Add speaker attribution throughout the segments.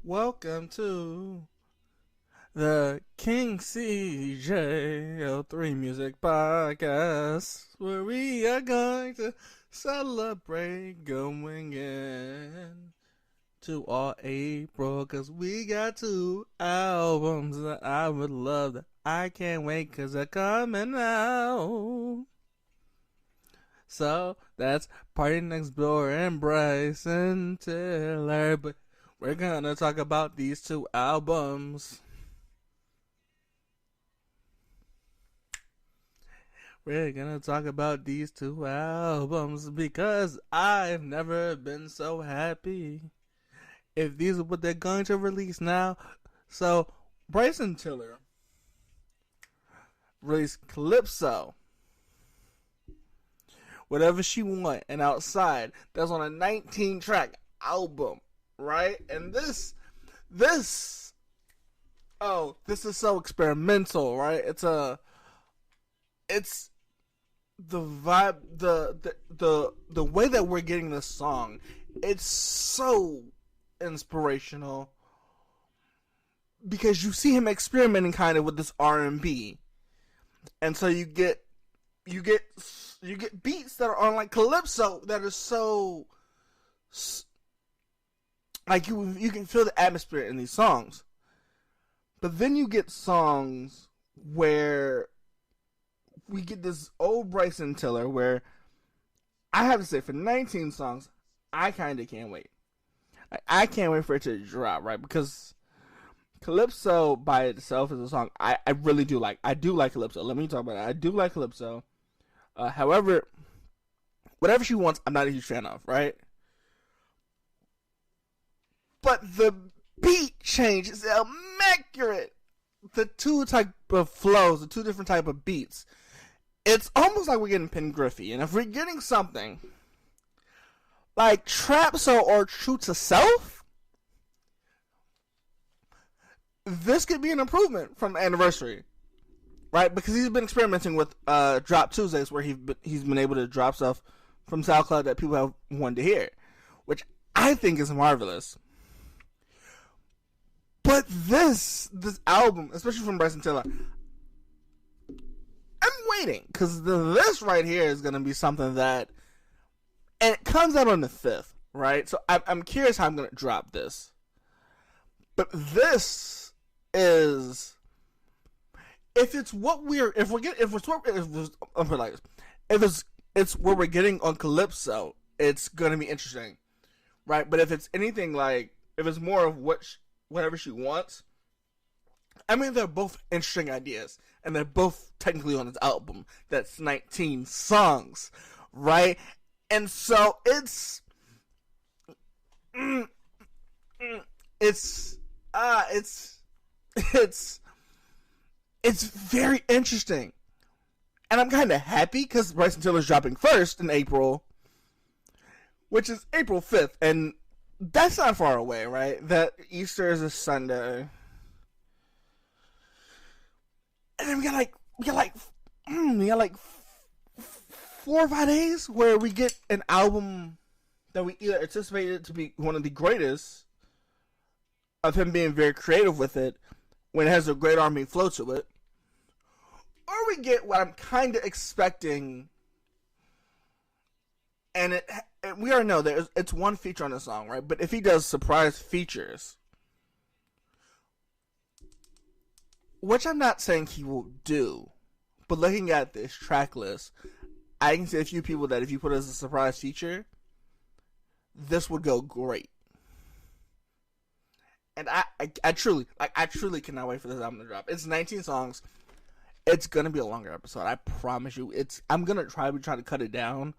Speaker 1: Welcome to the King CJ03 Music Podcast, where we are going to celebrate going in to all April, cause we got 2 albums that I would love that I can't wait cause they're coming out. So that's Partnextdoor and Bryson Tiller, but we're gonna talk about these 2 albums. We're gonna talk about these 2 albums because I've never been so happy. If these are what they're going to release now. So, Bryson Tiller released CALYPSO, Whatever She Want, and Outside. That's on a 19-track album, right? And this is so experimental, right? It's the vibe, the way that we're getting this song. It's so inspirational because you see him experimenting kind of with this R&B, and so you get beats that are on like calypso that are so like you can feel the atmosphere in these songs. But then you get songs where we get this old Bryson Tiller where I have to say for 19 songs, I kind of can't wait. I can't wait for it to drop, right? Because Calypso by itself is a song I really do like. I do like Calypso. Let me talk about it. I do like Calypso. However, Whatever She Wants, I'm not a huge fan of, right? But the beat change is immaculate. The 2 type of flows, the 2 different type of beats. It's almost like we're getting Pen Griffey. And if we're getting something like Trapso or True to Self, this could be an improvement from Anniversary, right? Because he's been experimenting with Drop Tuesdays, where he's been able to drop stuff from SoundCloud that people have wanted to hear, which I think is marvelous. But this album, especially from Bryson Tiller, I'm waiting, because this right here is going to be something that, and it comes out on the 5th, right? So I'm curious how I'm going to drop this. But this is, if it's what we're getting on Calypso, it's going to be interesting, right? But if it's anything like, if it's more of Whatever She Wants, I mean, they're both interesting ideas, and they're both technically on this album that's 19 songs, right? And so it's very interesting, and I'm kind of happy because Bryson Tiller's dropping first in April, which is April 5th, and that's not far away, right? That Easter is a Sunday. And then we got like 4 or 5 days where we get an album that we either anticipated to be one of the greatest, of him being very creative with it, when it has a great R&B flow to it, or we get what I'm kind of expecting, and we already know it's one feature on the song, right? But if he does surprise features, which I'm not saying he will do, but looking at this track list, I can see a few people that if you put it as a surprise feature, this would go great. And I truly cannot wait for this album to drop. It's 19 songs. It's gonna be a longer episode. I promise you. I'm gonna try to cut it down,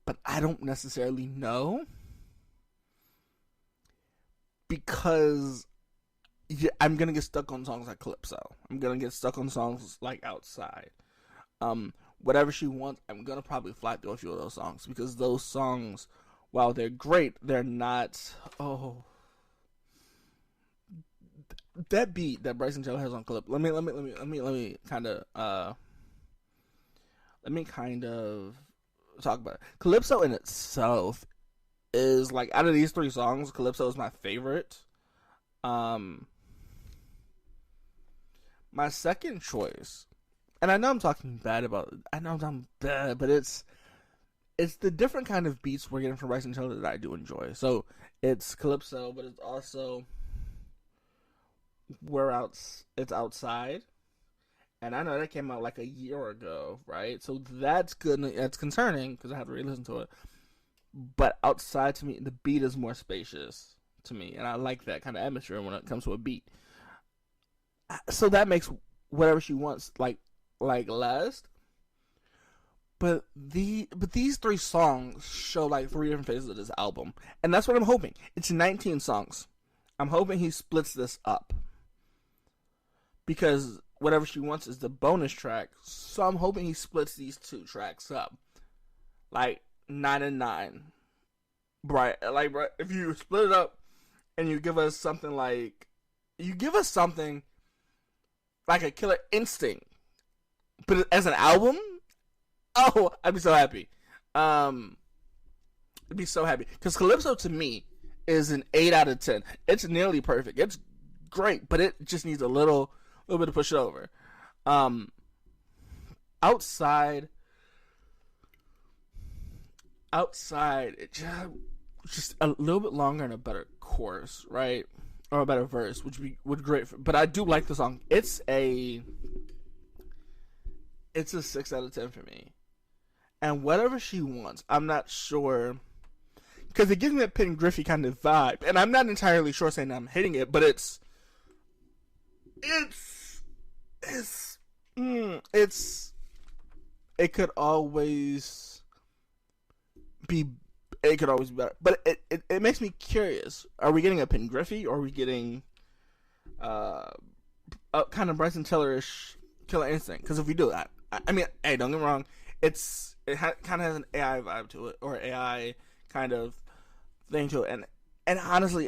Speaker 1: but I don't necessarily know, because I'm gonna get stuck on songs like Calypso. I'm gonna get stuck on songs like Outside. Whatever She Wants, I'm gonna probably fly through a few of those songs, because those songs, while they're great, they're not. Oh, that beat that Bryson Tiller has on Calypso. Let me kind of talk about it. Calypso in itself is, like, out of these 3 songs, Calypso is my favorite. My second choice, and I know I'm talking bad about it. I know I'm bad, but it's the different kind of beats we're getting from Bryson Tiller that I do enjoy. So it's Calypso, but it's also it's Outside. And I know that came out like a year ago, right? So that's good. That's concerning because I have to re-listen to it. But Outside, to me, the beat is more spacious to me, and I like that kind of atmosphere when it comes to a beat. So that makes Whatever She Wants like last. But these 3 songs show like 3 different phases of this album, and that's what I'm hoping. It's 19 songs. I'm hoping he splits this up because Whatever She Wants is the bonus track. So I'm hoping he splits these 2 tracks up, like 9 and 9. Right? Like, if you split it up and you give us something like a Killer Instinct, but as an album, oh, I'd be so happy. I'd be so happy because Calypso to me is an 8 out of 10. It's nearly perfect. It's great, but it just needs a little bit to push it over. Outside, it just a little bit longer and a better chorus, right? Or a better verse, which would be great. But I do like the song. It's a 6 out of 10 for me. And Whatever She Wants, I'm not sure, because it gives me that Pen Griffey kind of vibe, and I'm not entirely sure saying I'm hitting it, but it could always be better. But it makes me curious. Are we getting a Pen Griffey, or are we getting a kind of Bryson Tiller-ish Killer Instinct? Because if we do that, I mean, hey, don't get me wrong, it kind of has an AI vibe to it, or AI kind of thing to it, and honestly,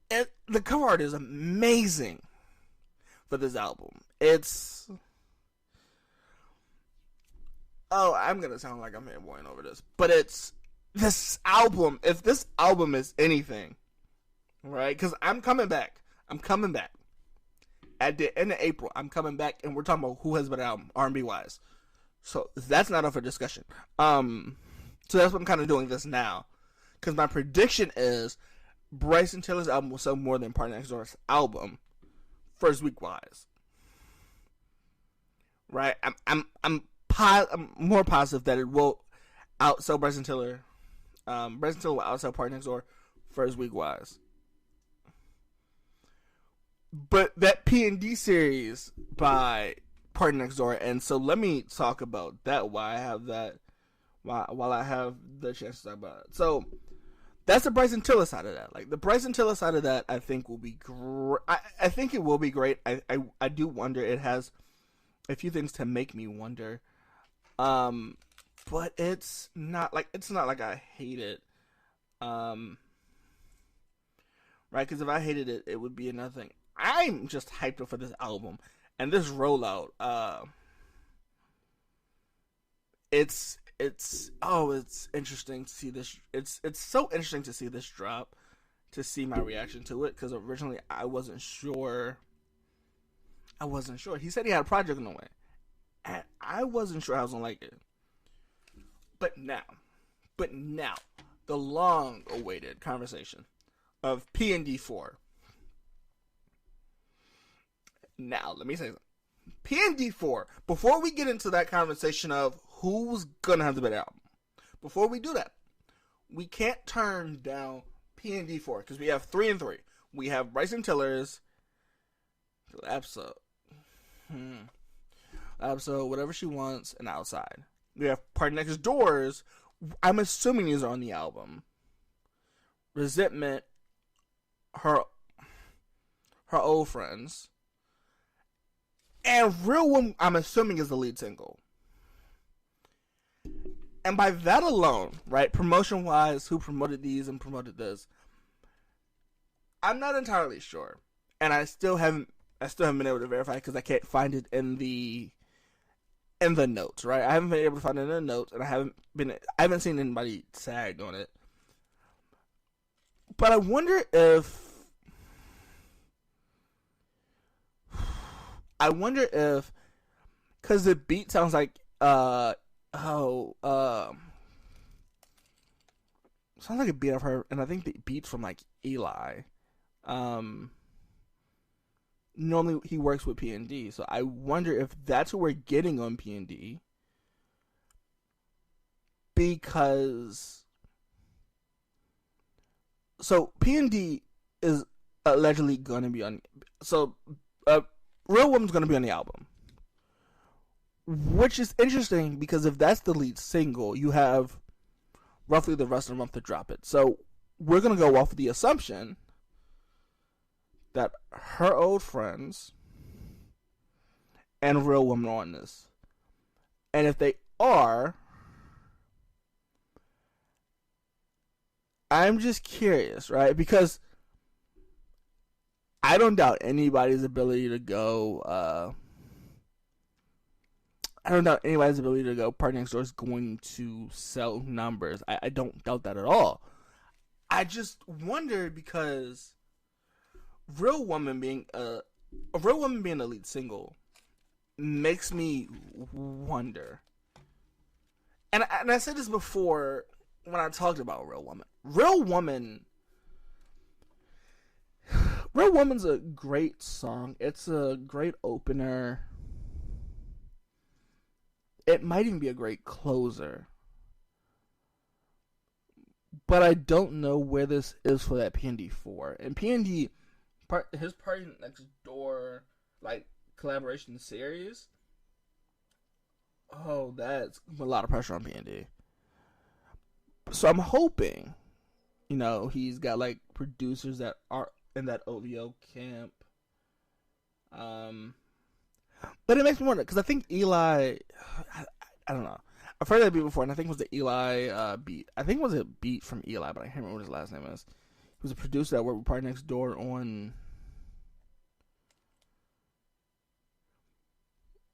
Speaker 1: the cover art is amazing for this album. I'm gonna sound like I'm fanboying over this, but this album. If this album is anything, right? Because I'm coming back at the end of April. I'm coming back, and we're talking about who has better album, R&B wise. So that's not up for discussion. So that's what I'm kind of doing this now, because my prediction is Bryson Tiller's album will sell more than Partnextdoor's album first week wise. Right? I'm more positive that it will outsell Bryson Tiller. Bryson Tiller will outsell Partnextdoor first week wise. But that P&D series by Partnextdoor, and so let me talk about that while I have the chance to talk about it. So that's the Bryson Tiller side of that. Like, the Bryson Tiller side of that, I think will be great. I think it will be great. I do wonder. It has a few things to make me wonder. But it's not like I hate it. Right? Because if I hated it, it would be another thing. I'm just hyped up for this album and this rollout. It's interesting to see this. It's so interesting to see this drop, to see my reaction to it, because originally I wasn't sure. He said he had a project on the way, and I wasn't sure I was gonna like it. But now, the long-awaited conversation of P&D4. Now, let me say something. P&D4, before we get into that conversation of who's gonna have the better album, before we do that, we can't turn down P&D4, because we have 3 and 3. We have Bryson Tiller's CALYPSO, Whatever She Wants, and Outside. We have Partnextdoor's, I'm assuming these are on the album, Resentment, her Old Friends, and Real One, I'm assuming, is the lead single. And by that alone, right, promotion-wise, who promoted these and promoted this, I'm not entirely sure. And I still haven't been able to verify, because I can't find it in the notes, right? I haven't been able to find it in the notes, and I haven't seen anybody tag on it. But I wonder if because the beat sounds like sounds like a beat of her, and I think the beat's from like Eli. Normally he works with P&D, so I wonder if that's what we're getting on P&D, because so P&D is allegedly gonna be on. So Real Woman's gonna be on the album, which is interesting because if that's the lead single, you have roughly the rest of the month to drop it. So we're gonna go off of the assumption that her old friends and Real Woman are on this, and if they are, I'm just curious, right? Because I don't doubt anybody's ability to go. Partnextdoor is going to sell numbers. I don't doubt that at all. I just wonder because Real Woman being the lead single makes me wonder. And I said this before when I talked about Real Woman. Real Woman's a great song. It's a great opener. It might even be a great closer. But I don't know where this is for that P&D 4. And P&D, his Partnextdoor, like, collaboration series, oh, that's a lot of pressure on P&D. So I'm hoping, he's got, like, producers that are in that OVO camp. But it makes me wonder, because I think Eli, I don't know. I've heard that beat before, and I think it was the Eli beat. I think it was a beat from Eli, but I can't remember what his last name is. He was a producer that worked with Partnextdoor on.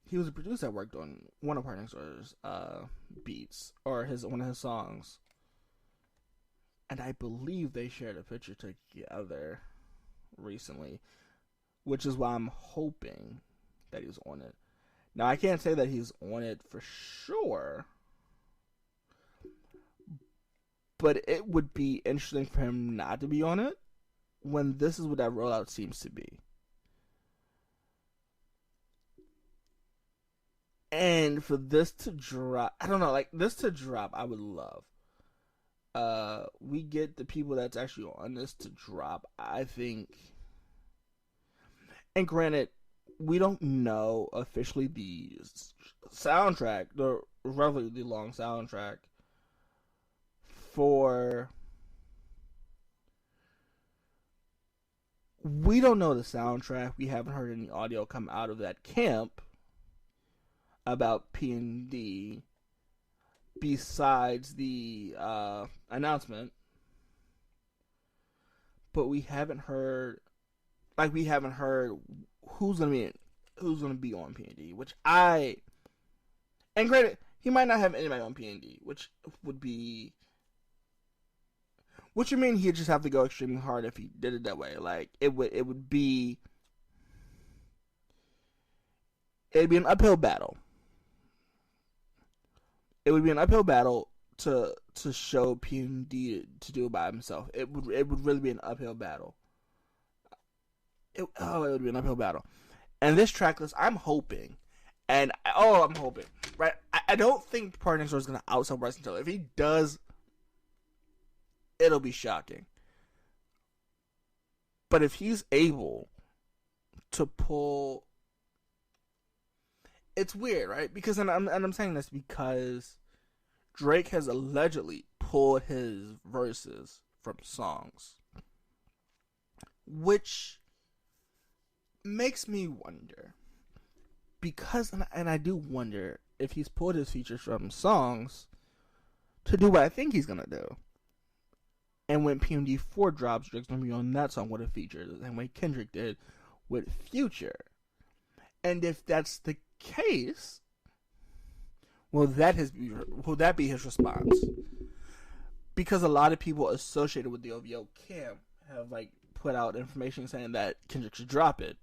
Speaker 1: He was a producer that worked on one of Partnextdoor's beats, or one of his songs. And I believe they shared a picture together recently, which is why I'm hoping that he's on it. Now, I can't say that he's on it for sure, but it would be interesting for him not to be on it when this is what that rollout seems to be. And for this to drop, I don't know, like, this to drop, I would love. We get the people that's actually on this to drop, I think. And granted, we don't know officially the soundtrack, the relatively long soundtrack for. We don't know the soundtrack. We haven't heard any audio come out of that camp about P&D besides the announcement. But we haven't heard who's gonna be on P&D, and granted, he might not have anybody on P&D, which would mean he'd just have to go extremely hard if he did it that way. Like, it'd be an uphill battle. It would be an uphill battle to show P&D to do it by himself. It would really be an uphill battle. It would be an uphill battle. And this track list, I'm hoping, right? I don't think Partnextdoor is going to outsell Bryson Tiller. If he does, it'll be shocking. But if he's able to pull, it's weird, right? Because, and I'm saying this because Drake has allegedly pulled his verses from songs, which makes me wonder, because, and I do wonder if he's pulled his features from songs to do what I think he's gonna do. And when P&D 4 drops, Drake's gonna be on that song with a feature, the same way Kendrick did with Future. And if that's the case, will that be his response? because a lot of people associated with the OVO camp have like put out information saying that Kendrick should drop it.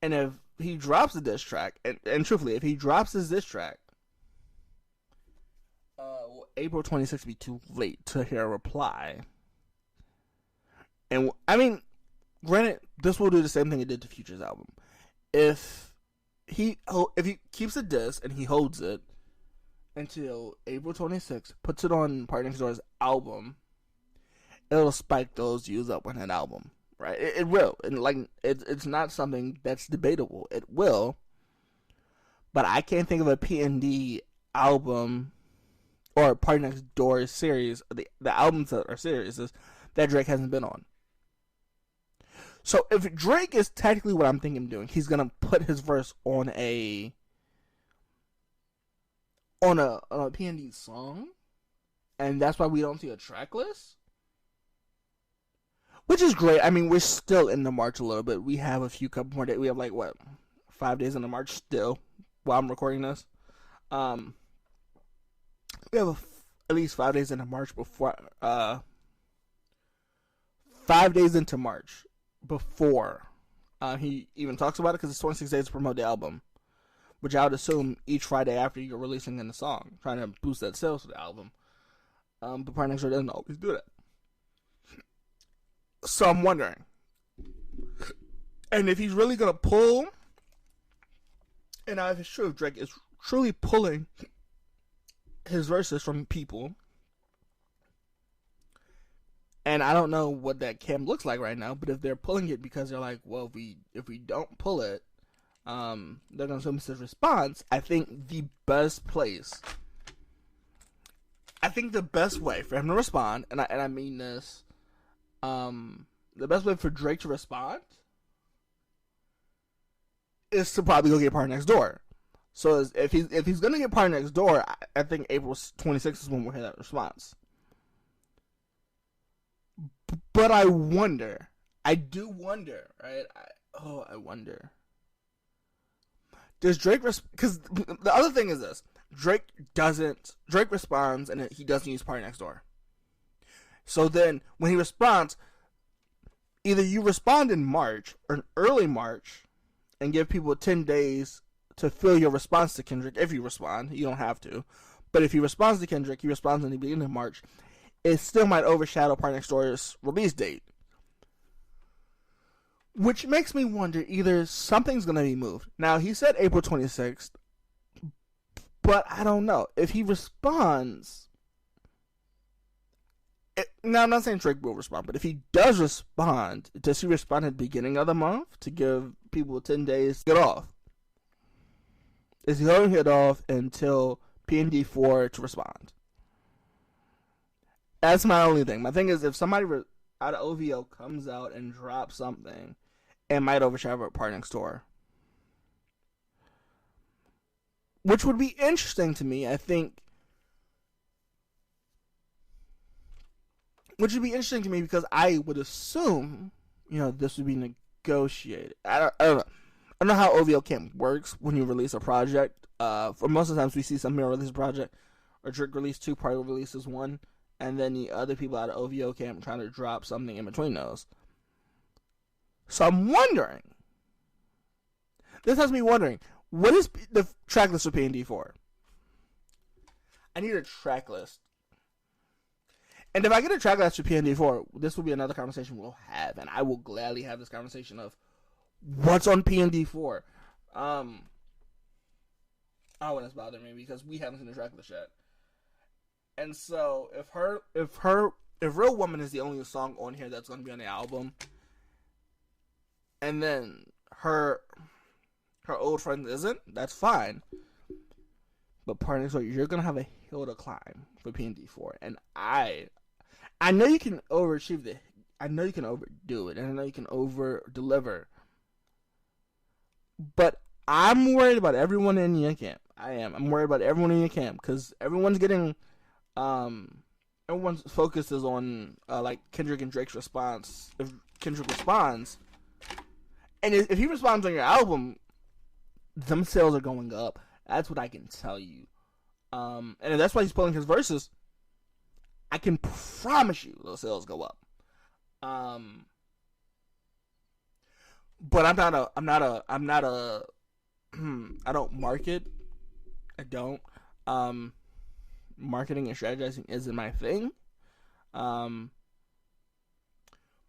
Speaker 1: And if he drops the diss track, and truthfully, if he drops his diss track, April 26th will be too late to hear a reply. And I mean, granted, this will do the same thing it did to Future's album. If he keeps a diss and he holds it until April 26th, puts it on Partnextdoor's album, it'll spike those views up on that album, right? It will, and like it's not something that's debatable. It will, but I can't think of a P&D album or Partnextdoor series, the albums that are series that Drake hasn't been on. So if Drake is technically what I'm thinking of doing, he's gonna put his verse on a P&D song, and that's why we don't see a track list, which is great. I mean, we're still in the March a little bit. We have a couple more days. We have 5 days in the March still while I'm recording this. We have at least 5 days into March before 5 days into March before he even talks about it, because it's 26 days to promote the album, which I would assume each Friday after you're releasing in the song, trying to boost that sales for the album. But Partnextdoor doesn't always do that. So I'm wondering, and if he's really gonna pull, and if it's true, if Drake is truly pulling his verses from people, and I don't know what that camp looks like right now, but if they're pulling it because they're like, well, if we don't pull it, they're gonna assume it's his response. I think the best way for him to respond, and I mean this, the best way for Drake to respond is to probably go get Partnextdoor. So if he's gonna get Partnextdoor, I think April 26th is when we'll hear that response. But I do wonder, right? I wonder. Does Drake because the other thing is this: Drake responds and he doesn't use Partnextdoor. So then when he responds, either you respond in March or in early March and give people 10 days to fill your response to Kendrick. If you respond, you don't have to. But if he responds to Kendrick, he responds in the beginning of March, it still might overshadow Partnextdoor's release date. Which makes me wonder, either something's going to be moved. Now, he said April 26th, but I don't know. If he responds... Now, I'm not saying Drake will respond, but if he does respond, does he respond at the beginning of the month to give people 10 days to get off? Is he going to get off until PND4 to respond? That's my only thing. My thing is, if somebody out of OVO comes out and drops something, it might overshadow Partnextdoor. Which would be interesting to me, I think. Which would be interesting to me because I would assume, this would be negotiated. I don't know. I don't know how OVO camp works when you release a project. For most of the times we see somebody release a project, or Drake release 2, Party releases 1, and then the other people out of OVO camp trying to drop something in between those. So I'm wondering. This has me wondering, what is the track list for PND4? I need a track list. And if I get a track list for PND4, this will be another conversation we'll have, and I will gladly have this conversation of what's on PND4. I don't want to bother me because we haven't seen the track list yet. And so if Real Woman is the only song on here that's going to be on the album, and then her old friend isn't, that's fine. But Partnextdoor, you're going to have a hill to climb for PND4, and I know you can overachieve it. I know you can overdo it, and I know you can over-deliver. But I'm worried about everyone in your camp. I am. I'm worried about everyone in your camp, because everyone's getting... everyone's focus is on, Kendrick and Drake's response. If Kendrick responds, and if he responds on your album, them sales are going up. That's what I can tell you. And if that's why he's pulling his verses, I can promise you those sales go up. But I'm not a I don't market. I don't. Marketing and strategizing isn't my thing. But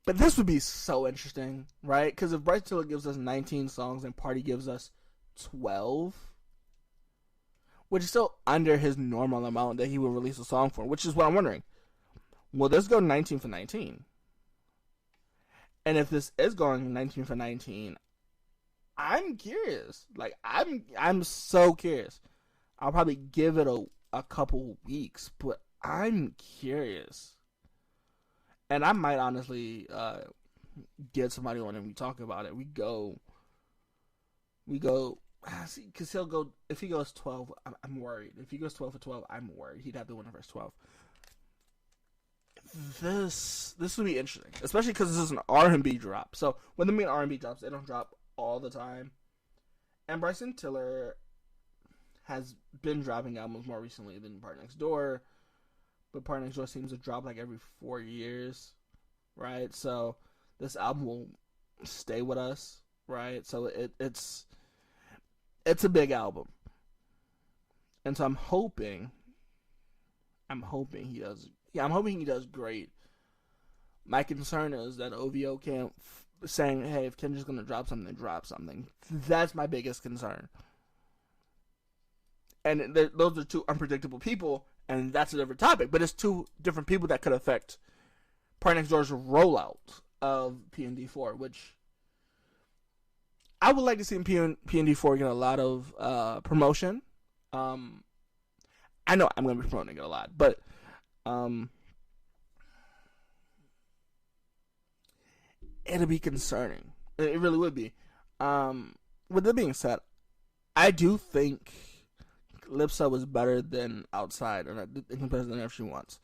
Speaker 1: this would be so interesting, right? Because if Bryson Tiller gives us 19 songs and Party gives us 12, which is still under his normal amount that he would release a song for, which is what I'm wondering. Will this go 19 for 19? And if this is going 19 for 19, I'm curious. Like, I'm so curious. I'll probably give it a couple weeks, but I'm curious. And I might honestly get somebody on and we talk about it. We go, see, because he'll go, if he goes 12, I'm worried. If he goes 12 for 12, I'm worried. He'd have to win the first 12. This would be interesting, especially because this is an R&B drop. So when they mean R&B drops, they don't drop all the time. And Bryson Tiller has been dropping albums more recently than Partnextdoor, but Partnextdoor seems to drop like every 4 years, right? So this album will stay with us, right? So it's a big album, and so I'm hoping he does. Yeah, I'm hoping he does great. My concern is that OVO can't saying, "Hey, if Kendrick's gonna drop something." That's my biggest concern. And those are two unpredictable people, and that's a different topic. But it's two different people that could affect Partnextdoor's rollout of PND4, which I would like to see PND4 get a lot of promotion. I know I'm going to be promoting it a lot, but it'll be concerning. It really would be. With that being said, I do think CALYPSO is better than Outside in comparison to If She Wants.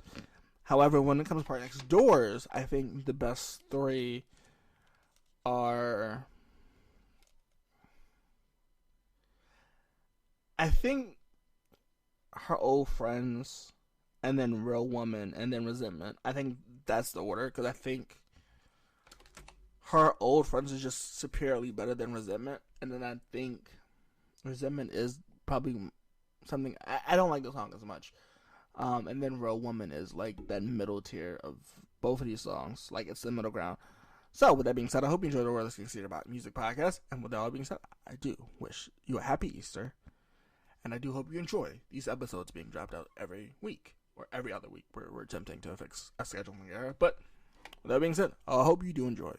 Speaker 1: However, when it comes to Partnextdoors, I think the best three are... I think Her Old Friends, and then Real Woman, and then Resentment. I think that's the order, because I think Her Old Friends is just superiorly better than Resentment, and then I think Resentment is probably something... I don't like the song as much. And then Real Woman is like that middle tier of both of these songs. Like, it's the middle ground. So, with that being said, I hope you enjoyed the World Is About Music podcast. And with that all being said, I do wish you a happy Easter. And I do hope you enjoy these episodes being dropped out every week. Or every other week. We're attempting to fix a scheduling error. But, with that being said, I hope you do enjoy.